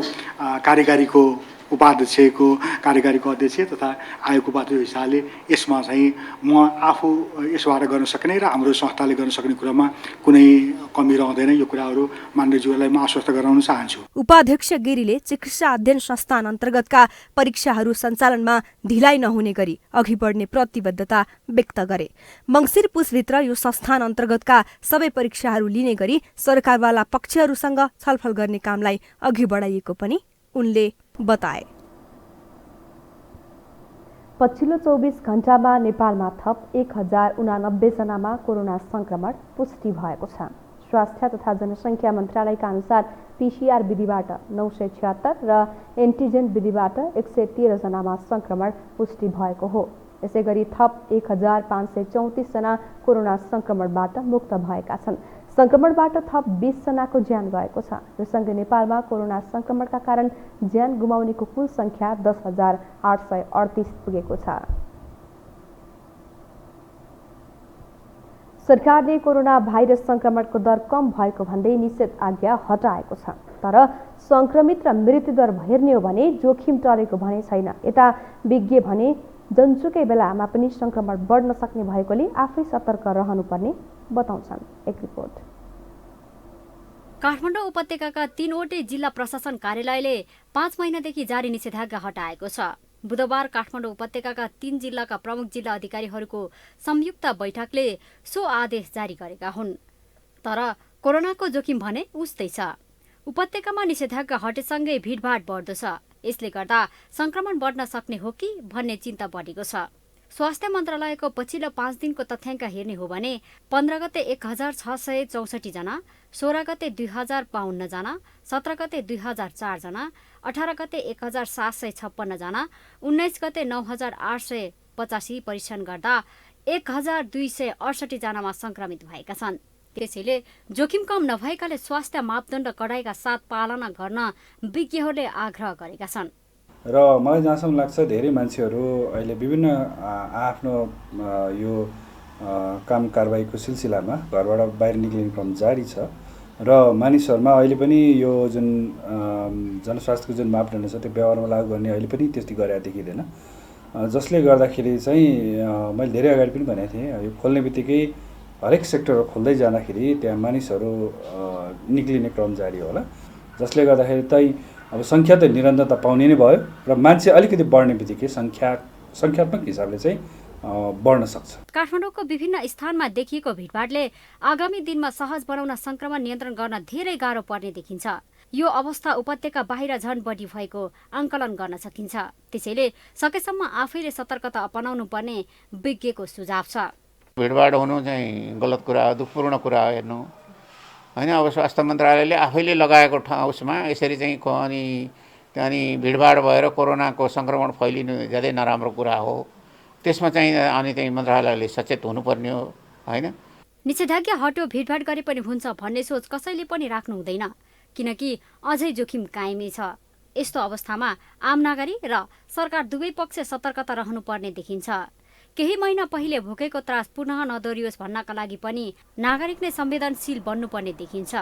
कार्यकारीको उपाध्यक्षको कार्यकारीको अध्यक्ष तथा आयोगको उपाध्यक्ष हिसाबले यसमा चाहिँ म आफू यसबाट गर्न सक्ने र हाम्रो संस्थाले गर्न सक्ने कुरामा कुनै कमी रहँदैन। यो कुराहरू मान्यज्यूलाई म आश्वस्त गराउन चाहन्छु। उपाध्यक्ष गिरीले चिकित्सा अध्ययन संस्थान अन्तर्गतका परीक्षाहरू सञ्चालनमा ढिलाइ नहुने गरी अघि बढ्ने प्रतिबद्धता व्यक्त गरे। मङ्सिर पुसभित्र यो संस्थान अन्तर्गतका सबै परीक्षाहरू लिने गरी सरकारवाला पक्षहरूसँग छलफल गर्ने कामलाई अघि बढाइएको पनि उनले बताए। पछिल्लो 24 घण्टामा नेपालमा थप 1089 जनामा कोरोना संक्रमण पुष्टि भएको छ। स्वास्थ्य तथा जनसङ्ख्या मन्त्रालयका अनुसार पीसीआर विधिबाट 976 र एन्टिजेन विधिबाट 113 जनामा संक्रमण पुष्टि भएको हो। यसैगरी थप 1534 जना कोरोना संक्रमणबाट मुक्त भएका छन्। संक्रमणबाट थप 20 जनाको ज्यान गएको छ। यससँगै नेपालमा कोरोना संक्रमणका कारण ज्यान गुमाउनेको कुल संख्या 10,838 पुगेको छ। सरकारले कोरोना भाइरस संक्रमणको दर कम भएको भन्दै निषेध आज्ञा हटाएको छ। तर संक्रमित र मृत्युदर हेर्ने हो भने जोखिम टलेको भने छैन। यता विज्ञ भने जनसुकै बेलामा पनि संक्रमण बढ्न सक्ने भएकोले आफै सतर्क रहनुपर्ने बताउँछन्। एक रिपोर्ट। काठमाडौँ उपत्यकाका 3वटै जिल्ला प्रशासन कार्यालयले 5 महिनादेखि जारी निषेधाज्ञा हटाएको छ। बुधबार काठमाडौँ उपत्यकाका 3 जिल्लाका प्रमुख जिल्ला अधिकारीहरूको संयुक्त बैठकले सो आदेश जारी गरेका हुन्। तर कोरोनाको जोखिम भने उस्तै छ। उपत्यकामा निषेधाज्ञा हटेसँगै भिडभाड बढ्दो छ। यसले गर्दा संक्रमण बढ्न सक्ने हो कि भन्ने चिन्ता बढेको छ। स्वास्थ्य मन्त्रालयको पछिल्लो 5 दिनको तथ्याङ्क हेर्ने हो भने 15 गते 1664 जना, 16 गते 2052 जना, 17 गते 2004 जना, 18 गते 1756 जना, 19 गते 9885 परीक्षण गर्दा 1268 जनामा संक्रमित भएका छन्। त्यसैले जोखिम कम नभएकाले स्वास्थ्य मापदण्ड कडाइका साथ पालना गर्न विज्ञहरूले आग्रह गरेका छन्। र मलाई जहाँसम्म लाग्छ धेरै मान्छेहरू अहिले विभिन्न आफ्नो यो काम कारबाहीको सिलसिलामा घरबाट बाहिर निक्लिने क्रम जारी छ र मानिसहरूमा अहिले पनि यो जुन जनस्वास्थ्यको जुन मापदण्ड छ त्यो व्यवहारमा लागू गर्ने अहिले पनि त्यति गरेर देखिँदैन, जसले गर्दाखेरि चाहिँ मैले धेरै अगाडि पनि भनेको थिएँ यो खोल्ने बित्तिकै हरेक सेक्टर खोल्दै जाँदाखेरि त्यहाँ मानिसहरू निक्लिने क्रम जारी होला, जसले गर्दाखेरि चाहिँ अब सङ्ख्या त निरन्तरता पाउने नै भयो र मान्छे अलिकति बढ्ने बित्तिकै सङ्ख्यात्मक हिसाबले चाहिँ बढ्न सक्छ। काठमाडौँको विभिन्न स्थानमा देखिएको भिडभाडले आगामी दिनमा सहज बनाउन संक्रमण नियन्त्रण गर्न धेरै गाह्रो पर्ने देखिन्छ। यो अवस्था उपत्यका बाहिर झन बढी भएको आंकलन गर्न सकिन्छ। त्यसैले सकेसम्म आफैले सतर्कता अपनाउनु पर्ने विज्ञको सुझाव छ। भिडभाड हुनु चाहिँ गलत कुरा हो, दुःखपूर्ण कुरा हो हेर्नु होइन। अब स्वास्थ्य मन्त्रालयले आफैले लगाएको ठाउँमा यसरी चाहिँ अनि भिडभाड भएर कोरोनाको सङ्क्रमण फैलिनु ज्यादै नराम्रो कुरा हो। त्यसमा चाहिँ अनि चाहिँ मन्त्रालयले सचेत हुनुपर्ने हो होइन। निषेधाज्ञा हट्यो भिडभाड गरे पनि हुन्छ भन्ने सोच कसैले पनि राख्नु हुँदैन, किनकि अझै जोखिम कायमै छ। यस्तो अवस्थामा आम नागरिक र सरकार दुवै पक्ष सतर्कता रहनुपर्ने देखिन्छ। केही महिना पहिले भोकेको त्रास पुनः नदोहोरियोस् भन्नका लागि पनि नागरिक नै संवेदनशील बन्नुपर्ने देखिन्छ।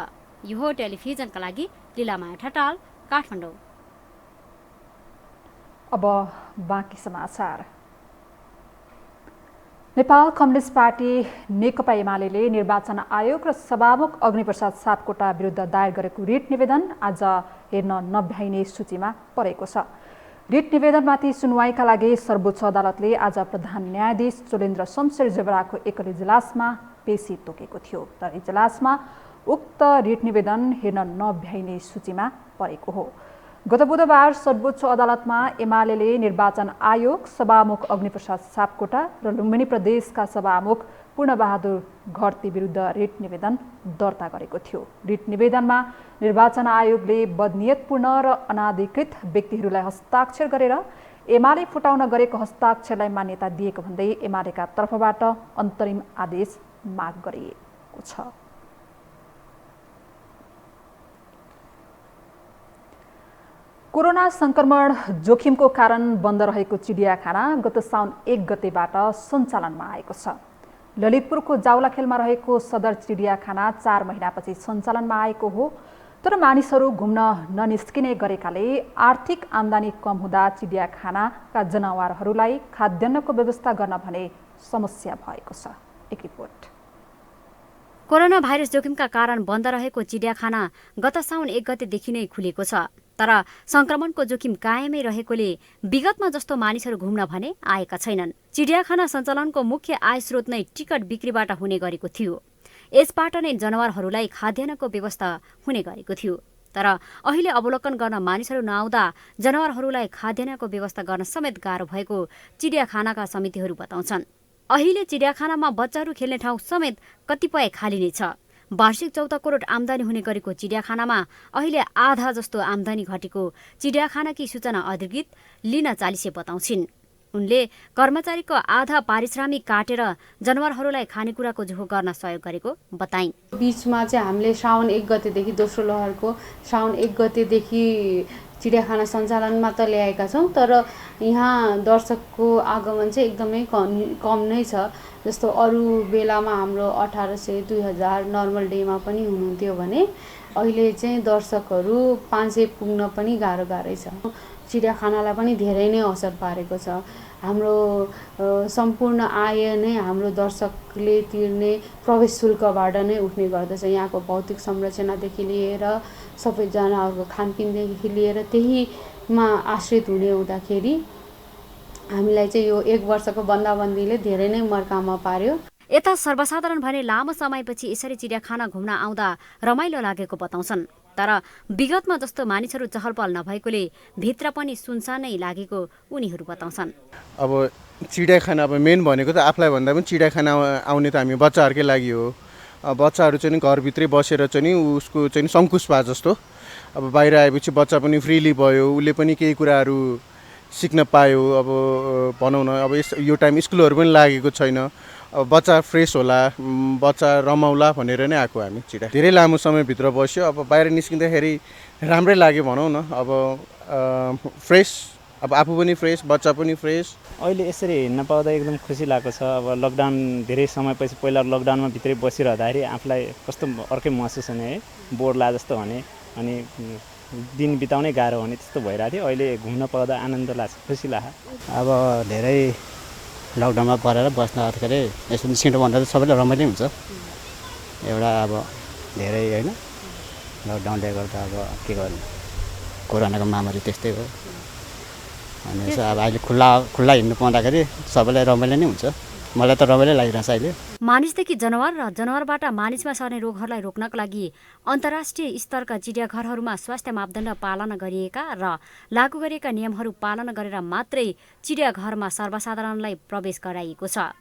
यो हो टेलिभिजनका लागि लीलामाया ठटाल, काठमाडौँ। अब बाँकी समाचार। नेपाल कम्युनिस्ट पार्टी नेकपा एमाले निर्वाचन आयोग र सभामुख अग्निप्रसाद सापकोटा विरुद्ध दायर गरेको रिट निवेदन आज हेर्न नभ्याइने सूचीमा परेको छ। रिट निवेदनमाथि सुनवाईका लागि सर्वोच्च अदालतले आज प्रधान न्यायाधीश चोलेन्द्र शमशेर जेवराको एकल इजलासमा पेशी तोकेको थियो, तर इजलासमा उक्त रिट निवेदन हेर्न नभ्याइने सूचीमा परेको हो। गत बुधबार सर्वोच्च अदालतमा एमाले निर्वाचन आयोग, सभामुख अग्निप्रसाद सापकोटा र लुम्बिनी प्रदेशका सभामुख पूर्णबहादुर घरती विरुद्ध रिट निवेदन दर्ता गरेको थियो। रिट निवेदनमा निर्वाचन आयोगले बदनियतपूर्ण र अनाधिकृत व्यक्तिहरूलाई हस्ताक्षर गरेर एमाले फुटाउन गरेको हस्ताक्षरलाई मान्यता दिएको भन्दै एमालेका तर्फबाट अन्तरिम आदेश माग गरिएको छ। कोरोना संक्रमण जोखिमको कारण बन्द रहेको चिडियाखाना गत साउन 1 गतेबाट सञ्चालनमा आएको छ। ललितपुरको जाउलाखेलमा रहेको सदर चिडियाखाना 4 महिनापछि सञ्चालनमा आएको हो, तर मानिसहरू घुम्न ननिस्किने गरेकाले आर्थिक आम्दानी कम हुँदा चिडियाखानाका जनावरहरूलाई खाद्यान्नको व्यवस्था गर्न भने समस्या भएको छ। एक रिपोर्ट। कोरोना भाइरस जोखिमका कारण बन्द रहेको चिडियाखाना गत साउन 1 गतेदेखि नै खुलेको छ, तर संक्रमणको जोखिम कायमै रहेकोले विगतमा जस्तो मानिसहरू घुम्न भने आएका छैनन्। चिडियाखाना सञ्चालनको मुख्य आय स्रोत नै टिकट बिक्रीबाट हुने गरेको थियो। यसबाट नै जनावरहरूलाई खाद्यान्नको व्यवस्था हुने गरेको थियो, तर अहिले अवलोकन गर्न मानिसहरू नआउँदा जनावरहरूलाई खाद्यान्नको व्यवस्था गर्न समेत गाह्रो भएको चिडियाखानाका समितिहरू बताउँछन्। अहिले चिडियाखानामा बच्चाहरू खेल्ने ठाउँ समेत कतिपय खाली नै छ। वार्षिक 14 करोड आम्दानी हुने गरेको चिडियाखानामा अहिले आधा जस्तो आम्दानी घटेको चिडियाखानाकी सूचना अधिकृत लिना चालिसे बताउँछिन्। उनले कर्मचारीको आधा पारिश्रमिक काटेर जनावरहरूलाई खानेकुराको जोहो गर्न सहयोग गरेको बताइन्। बीचमा चाहिँ हामीले साउन 1 गतेदेखि दोस्रो लहरको साउन 1 गतेदेखि चिडियाखाना सञ्चालनमा त ल्याएका छौँ, तर यहाँ दर्शकको आगमन चाहिँ एकदमै कम नै छ। जस्तो अरू बेलामा हाम्रो 1800 2000 नर्मल डेमा पनि हुनुहुन्थ्यो भने अहिले चाहिँ दर्शकहरू 500 पुग्न पनि गाह्रै छ। चिडियाखानालाई पनि धेरै नै असर पारेको छ। हाम्रो सम्पूर्ण आय नै हाम्रो दर्शकले तिर्ने प्रवेश शुल्कबाट नै उठ्ने गर्दछ। यहाँको भौतिक संरचनादेखि लिएर सबै जनावरको खानपिनदेखि लिएर त्यहीमा आश्रित हुने हुँदाखेरि हामीलाई चाहिँ यो 1 वर्षको बन्दाबन्दीले धेरै नै मर्कामा पार्यो। यता सर्वसाधारण भने लामो समयपछि यसरी चिडियाखाना घुम्न आउँदा रमाइलो लागेको बताउँछन्, तर विगतमा जस्तो मानिसहरू चहलपहल नभएकोले भित्र पनि सुनसानै लागेको उनीहरू बताउँछन्। अब चिडियाखाना अब मेन भनेको त आफूलाई भन्दा पनि चिडियाखाना आउने त हामी बच्चाहरूकै लागि हो। बच्चाहरू चाहिँ घरभित्रै बसेर चाहिँ उसको चाहिँ सङ्कुश भए जस्तो, अब बाहिर आएपछि बच्चा पनि फ्रिली भयो, उसले पनि केही कुराहरू सिक्न पायो। अब भनौँ न, अब यो टाइम स्कुलहरू पनि लागेको छैन, अब बच्चा फ्रेस होला, बच्चा रमाउला भनेर नै आएको हामी चिडिया। धेरै लामो समयभित्र बस्यो, अब बाहिर निस्किँदाखेरि राम्रै लाग्यो भनौँ न। अब फ्रेस अब आफू पनि फ्रेस, बच्चा पनि फ्रेस। अहिले यसरी हिँड्न पाउँदा एकदम खुसी लागेको छ। अब लकडाउन धेरै समयपछि पहिला लकडाउनमा भित्रै बसिरहँदाखेरि आफूलाई कस्तो अर्कै महसुस हुने है, बोर ला जस्तो हुने, अनि दिन बिताउनै गाह्रो हुने त्यस्तो भइरहेको थियो। अहिले घुम्न पाउँदा आनन्द लाग्छ, खुसी लाग्छ। अब धेरै लकडाउनमा परेर बस्दाखेरि यसो सिँटो भन्दा त सबैलाई रमाइलो हुन्छ एउटा। अब धेरै होइन लकडाउनले गर्दा अब के गर्नु, कोरोनाको महामारी त्यस्तै हो। अनि यसो अब अहिले खुल्ला हिँड्नु पाउँदाखेरि सबैलाई रमाइलो नै हुन्छ। मलाई त रमाइलो लागिरहेछ अहिले। मानिसदेखि जनावर र जनावरबाट मानिसमा सर्ने रोगहरूलाई रोक्नका लागि अन्तर्राष्ट्रिय स्तरका चिडियाघरहरूमा स्वास्थ्य मापदण्ड पालना गरिएका र लागू गरिएका नियमहरू पालना गरेर मात्रै चिडियाघरमा सर्वसाधारणलाई प्रवेश गराइएको छ।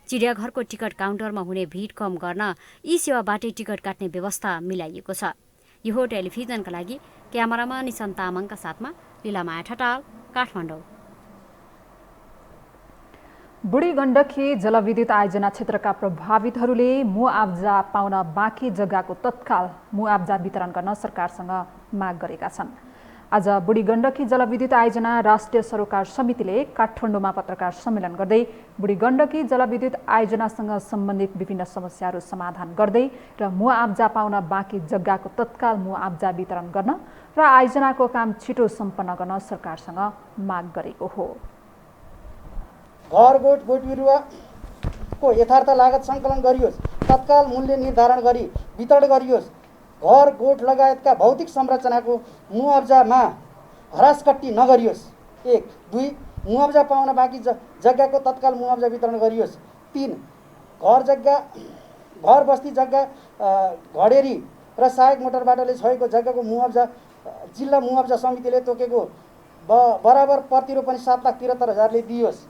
चिडियाघरको टिकट काउन्टरमा हुने भिड कम गर्न यी सेवाबाटै टिकट काट्ने व्यवस्था मिलाइएको छ। यो हो टेलिभिजनका लागि क्यामेरामा निशान्त तामाङका साथमा लीलामाया ठटाल, काठमाडौँ। बुढी गण्डकी जलविद्युत आयोजना क्षेत्रका प्रभावितहरूले मुआब्जा पाउन बाँकी जग्गाको तत्काल मुआब्जा वितरण गर्न सरकारसँग माग गरेका छन्। आज बुढी गण्डकी जलविद्युत आयोजना राष्ट्रिय सरोकार समितिले काठमाडौँमा पत्रकार सम्मेलन गर्दै बुढी गण्डकी जलविद्युत आयोजनासँग सम्बन्धित विभिन्न समस्याहरू समाधान गर्दै र मुआब्जा पाउन बाँकी जग्गाको तत्काल मुआब्जा वितरण गर्न र आयोजनाको काम छिटो सम्पन्न गर्न सरकारसँग माग गरेको हो। घर बोट बिरुवाको यथार्थ लागत सङ्कलन गरियोस्, तत्काल मूल्य निर्धारण गरी वितरण गरियोस्, घर गोठ लगायतका भौतिक संरचनाको मुआब्जामा हरासकट्टी नगरियोस्। 1, 2 मुआब्जा पाउन बाँकी जग्गाको तत्काल मुआब्जा वितरण गरियोस्। 3 घर बस्ती जग्गा घडेरी र सहायक मोटरबाटोले छोएको जग्गाको मुआब्जा जिल्ला मुआब्जा समितिले तोकेको बराबर प्रतिरोपनि 7,73,000ले दियोस्।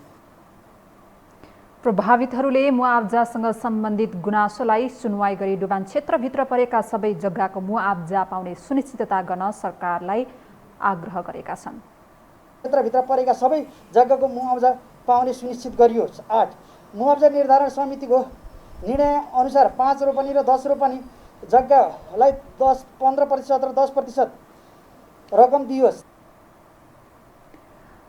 प्रभावितहरूले मुआब्जासँग सम्बन्धित गुनासोलाई सुनवाई गरी डुबान क्षेत्रभित्र परेका सबै जग्गाको मुआब्जा पाउने सुनिश्चितता गर्न सरकारलाई आग्रह गरेका छन्। क्षेत्रभित्र परेका सबै जग्गाको मुआब्जा पाउने सुनिश्चित गरियोस्। 8 मुआब्जा निर्धारण समितिको निर्णय अनुसार 5 रोपनी र 10 रोपनी जग्गालाई 15% र 10% रकम दियोस्।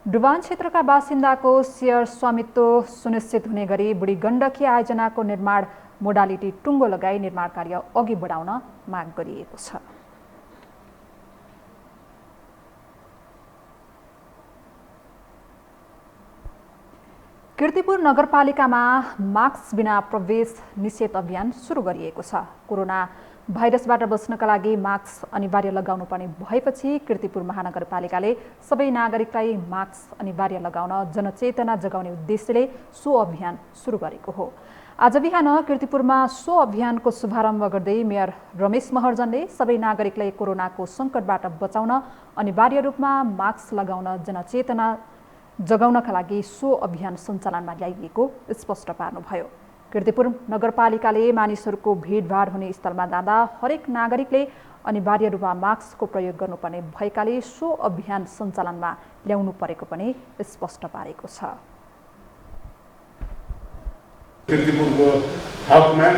डुबान क्षेत्रका बासिन्दाको सेयर स्वामित्व सुनिश्चित हुने गरी बुढी गण्डकी आयोजनाको निर्माण मोडालिटी टुङ्गो लगाई निर्माण कार्य अघि बढाउन माग गरिएको छ। कीर्तिपुर नगरपालिकामा मास्क बिना प्रवेश निषेध अभियान सुरु गरिएको छ। कोरोना भाइरसबाट बच्नका लागि मास्क अनिवार्य लगाउनु पर्ने भएपछि कीर्तिपुर महानगरपालिकाले सबै नागरिकलाई मास्क अनिवार्य लगाउन जनचेतना जगाउने उद्देश्यले सो अभियान सुरु गरेको हो। आज बिहान कीर्तिपुरमा सो अभियानको शुभारम्भ गर्दै मेयर रमेश महर्जनले सबै नागरिकलाई कोरोनाको सङ्कटबाट बचाउन अनिवार्य रूपमा मास्क लगाउन जनचेतना जगाउनका लागि सो अभियान सञ्चालनमा ल्याइएको स्पष्ट पार्नुभयो। कीर्तिपुर नगरपालिकाले मानिसहरूको भिडभाड हुने स्थलमा जाँदा हरेक नागरिकले अनिवार्य रूपमा मास्कको प्रयोग गर्नुपर्ने भएकाले सो अभियान सञ्चालनमा ल्याउनु परेको पनि स्पष्ट पारेको छ। कीर्तिपुरको हकमा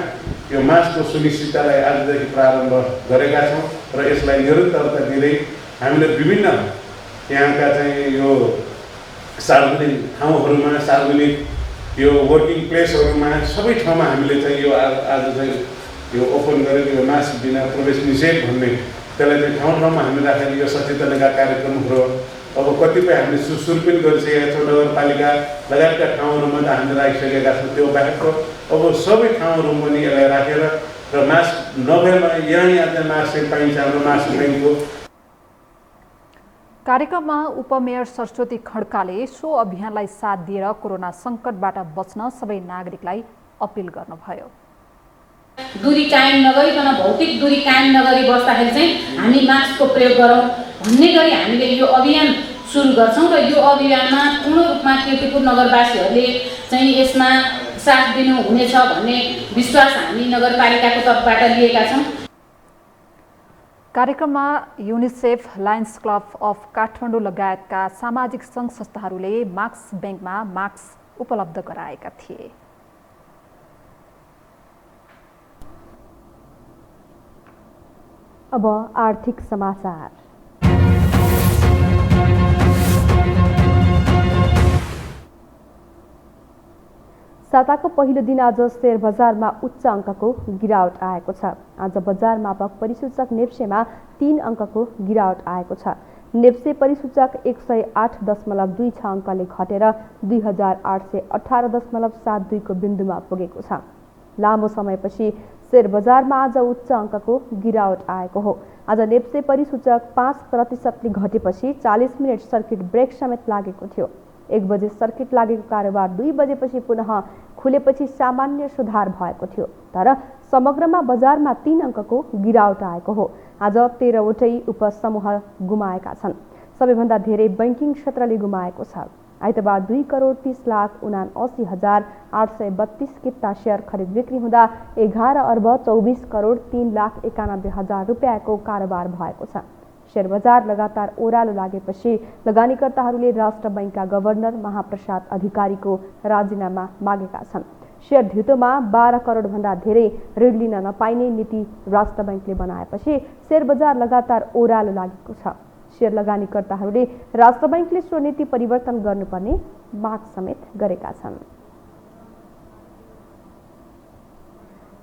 यो मास्कको सुनिश्चिततालाई आजदेखि प्रारम्भ गरेका छौँ र यसलाई निरन्तरता दिँदै हामीले विभिन्न यहाँका चाहिँ यो सार्वजनिक ठाउँहरूमा सार्वजनिक यो वर्किङ प्लेसहरूमा सबै ठाउँमा हामीले चाहिँ यो आज चाहिँ यो ओपन गरेर यो मास्क बिना प्रवेश निषेध भन्ने त्यसलाई चाहिँ ठाउँ ठाउँमा हामी राखेर यो सचेतनाका कार्यक्रमहरू अब कतिपय हामीले सुरु पनि गरिसकेका छौँ। नगरपालिका लगायतका ठाउँहरूमा त हामीले राखिसकेका छौँ। त्यो बाहेकको अब सबै ठाउँहरू पनि यसलाई राखेर र मास्क नभएमा यहाँ मास्क चाहिँ पाइन्छ। हाम्रो मास्क पाइन्छ। कार्यक्रममा उपमेयर सरस्वती खड्काले सो अभियानलाई साथ दिएर कोरोना सङ्कटबाट बच्न सबै नागरिकलाई अपिल गर्नुभयो। दूरी कायम नगरिकन भौतिक दूरी कायम नगरी बस्दाखेरि चाहिँ हामी मास्कको प्रयोग गरौँ भन्ने गरी हामीले यो अभियान सुरु गर्छौँ र यो अभियानमा पूर्ण रूपमा कीर्तिपुर नगरवासीहरूले चाहिँ यसमा साथ दिनुहुनेछ भन्ने विश्वास हामी नगरपालिकाको तर्फबाट लिएका छौँ। कार्यक्रममा UNICEF, Lions club of Kathmandu लगायतका सामाजिक सङ्घ संस्थाहरूले मास्क ब्याङ्कमा मास्क उपलब्ध गराएका थिए। अब आर्थिक समाचार। साताको पहिलो दिन आज शेयर बजारमा उच्च अङ्कको गिरावट आएको छ। आज बजार मापक परिसूचक नेप्सेमा 3 अङ्कको गिरावट आएको छ। नेप्से परिसूचक 108.26 अङ्कले घटेर 2818.72 को बिन्दुमा पुगेको छ। लामो समयपछि शेयर बजारमा आज उच्च अङ्कको गिरावट आएको हो। आज नेप्से परिसूचक 5% घटेपछि 40 मिनट सर्किट ब्रेक समेत लागेको थियो। 1 बजे सर्किट लागेको कारोबार 2 बजेपछि पुनः खुलेपछि सामान्य सुधार भएको थियो, तर समग्रमा बजारमा 3 अङ्कको गिरावट आएको हो। आज 13 वटै उपसमूह गुमाएका छन्। सबैभन्दा धेरै बैंकिङ क्षेत्रले गुमाएको छ। आइतबार 2,30,79,832 किता शेयर खरिद बिक्री हुँदा 11,24,03,91,000 रुपियाँको कारोबार भएको छ। शेयर बजार लगातार ओह्रालो लागेपछि लगानीकर्ताहरूले राष्ट्र बैंकका गभर्नर महाप्रसाद अधिकारीको राजीनामा मागेका छन्। शेयर धितोमा 12 करोडभन्दा धेरै ऋण लिन नपाइने नीति राष्ट्र बैंकले बनाएपछि शेयर बजार लगातार ओह्रालो लागेको छ। शेयर लगानीकर्ताहरूले राष्ट्र बैंकले सो नीति परिवर्तन गर्नुपर्ने माग समेत गरेका छन्।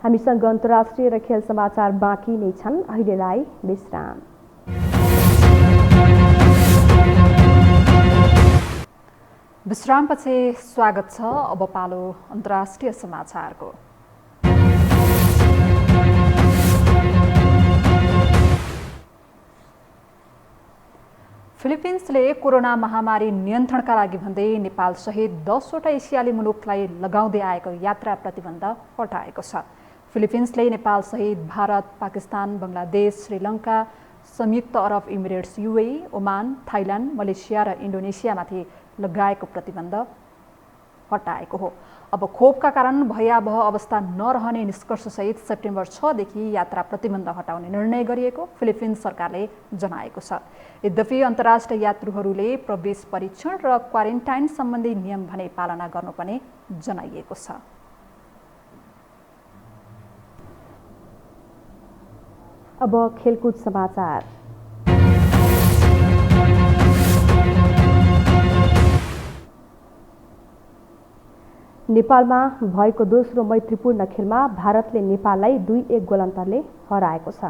हामीसँग अन्तर्राष्ट्रिय र खेल समाचार बाँकी नै छन्। अहिलेलाई विश्राम। विश्रामपछि स्वागत छ। अब पालो अन्तर्राष्ट्रिय समाचारको। फिलिपिन्सले कोरोना महामारी नियन्त्रणका लागि भन्दै नेपाल सहित 10 वटा एसियाली मुलुकलाई लगाउँदै आएको यात्रा प्रतिबन्ध हटाएको छ। फिलिपिन्सले नेपाल सहित भारत, पाकिस्तान, बङ्गलादेश, श्रीलङ्का, संयुक्त अरब Emirates, UAE, Oman, Thailand, Malaysia र इन्डोनेसियामाथि लगाएको प्रतिबन्ध हटाएको हो। अब खोपका कारण भयावह अवस्था नरहने निष्कर्षसहित सेप्टेम्बर 6 देखि यात्रा प्रतिबन्ध हटाउने निर्णय गरिएको फिलिपिन्स सरकारले जनाएको छ। यद्यपि अन्तर्राष्ट्रिय यात्रुहरूले प्रवेश परीक्षण र क्वारेन्टाइन सम्बन्धी नियम भने पालना गर्नुपर्ने जनाइएको छ। अब खेलकुद समाचार। नेपालमा भएको दोस्रो मैत्रीपूर्ण खेलमा भारतले नेपाललाई 2-1 गोल अन्तरले हराएको छ।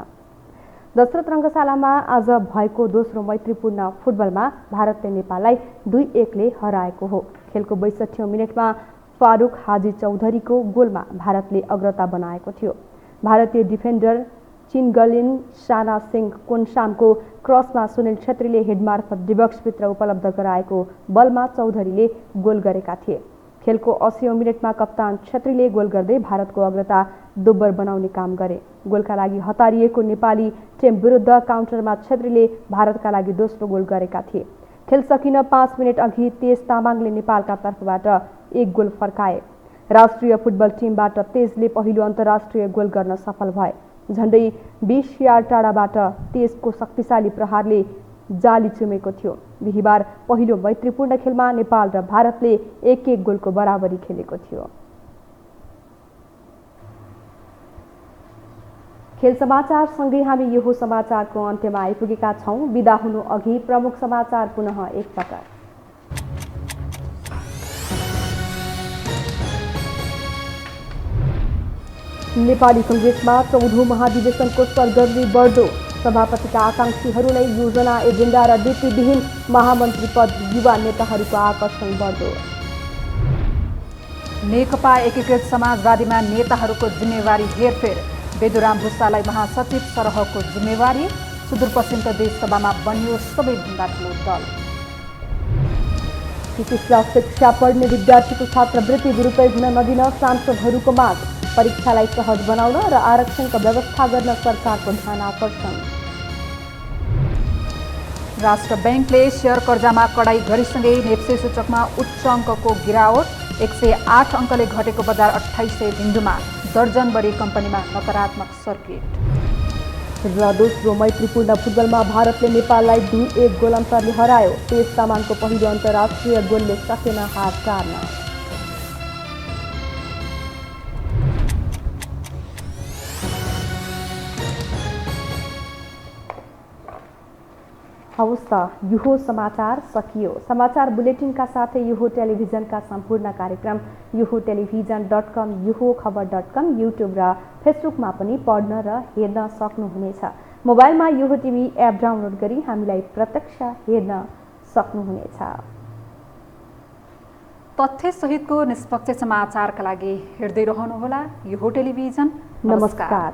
दशरथ रङ्गशालामा आज भएको दोस्रो मैत्रीपूर्ण फुटबलमा भारतले नेपाललाई 2-1 ले हराएको हो। खेलको 62औं मिनेटमा फारूक हाजी चौधरीको गोलमा भारतले अग्रता बनाएको थियो। भारतीय डिफेन्डर चिनगलिन साना सिंह कोनसामको क्रसमा सुनिल छेत्रीले हेडमार्फत डिबक्सभित्र उपलब्ध गराएको बलमा चौधरीले गोल गरेका थिए। खेलको 80औं मिनेटमा कप्तान छेत्रीले गोल गर्दै भारतको अग्रता दोब्बर बनाउने काम गरे। गोलका लागि हतारिएको नेपाली टिम विरुद्ध काउन्टरमा छेत्रीले भारतका लागि दोस्रो गोल गरेका थिए। खेल सकिन 5 मिनेट अघि तेज तामाङले नेपालका तर्फबाट 1 गोल फर्काए। राष्ट्रिय फुटबल टिमबाट तेजले पहिलो अन्तर्राष्ट्रिय गोल गर्न सफल भए। झन्डै 20 यार्ड टाढाबाट तेजको शक्तिशाली प्रहारले जाली चुमेको थियो। बिहीबार पहिलो मैत्रीपूर्ण खेलमा नेपाल र भारतले 1-1 गोलको बराबरी खेलेको थियो। खेल समाचार सँगै हामी यो समाचारको अन्त्यमा आइपुगेका छौं। बिदा हुनु अघि प्रमुख समाचार पुनः एकपटक। नेपाली कङ्ग्रेसमा 14औं महाधिवेशनको सरगर्मी बढ्दो। सभापतिका आकांक्षीहरूलाई योजना, एजेन्डा र नीतिविहीन महामन्त्री पद युवा नेताहरूको आकर्षण बढ्दो। नेकपा एकीकृत समाजवादीमा नेताहरूको जिम्मेवारी हेरफेर। बेदुराम भुसालाई महासचिव सरहको जिम्मेवारी। सुदूरपश्चिमको देशसभामा बन्यो सबैभन्दा ठुलो दल। शिक्षा पढ्ने विद्यार्थीको छात्रवृत्ति दुरुपयोग हुन नदिन सांसदहरूको माग। परीक्षालाई सहज बनाउन र आरक्षणको व्यवस्था गर्न सरकारको ध्यान आकर्षण। राष्ट्र बैंकले शेयर कर्जामा कडाई गरेसँगै नेप्से सूचकमा उच्च अङ्कको गिरावट। 108 अङ्कले घटेको बजार 2800 बिन्दुमा। दर्जन बढी कम्पनीमा नकारात्मक सर्किट। र दोस्रो मैत्रीपूर्ण फुटबलमा भारतले नेपाललाई 2-1 गोल अन्तरले हरायो। तेज तामाङको पहिलो अन्तर्राष्ट्रिय गोलले सकेन हार टार्न। हवस् त यो समाचार सकियो। समाचार बुलेटिनका साथै यो टेलिभिजनका सम्पूर्ण कार्यक्रम यो टेलिभिजन.com, यो खबर.com, युट्युब र फेसबुकमा पनि पढ्न र हेर्न सक्नुहुनेछ। मोबाइलमा यो टिभी एप डाउनलोड गरी हामीलाई प्रत्यक्ष हेर्न सक्नुहुनेछ। तथ्य सहितको निष्पक्ष समाचारका लागि हेर्दै रहनुहोला यो टेलिभिजन। नमस्कार।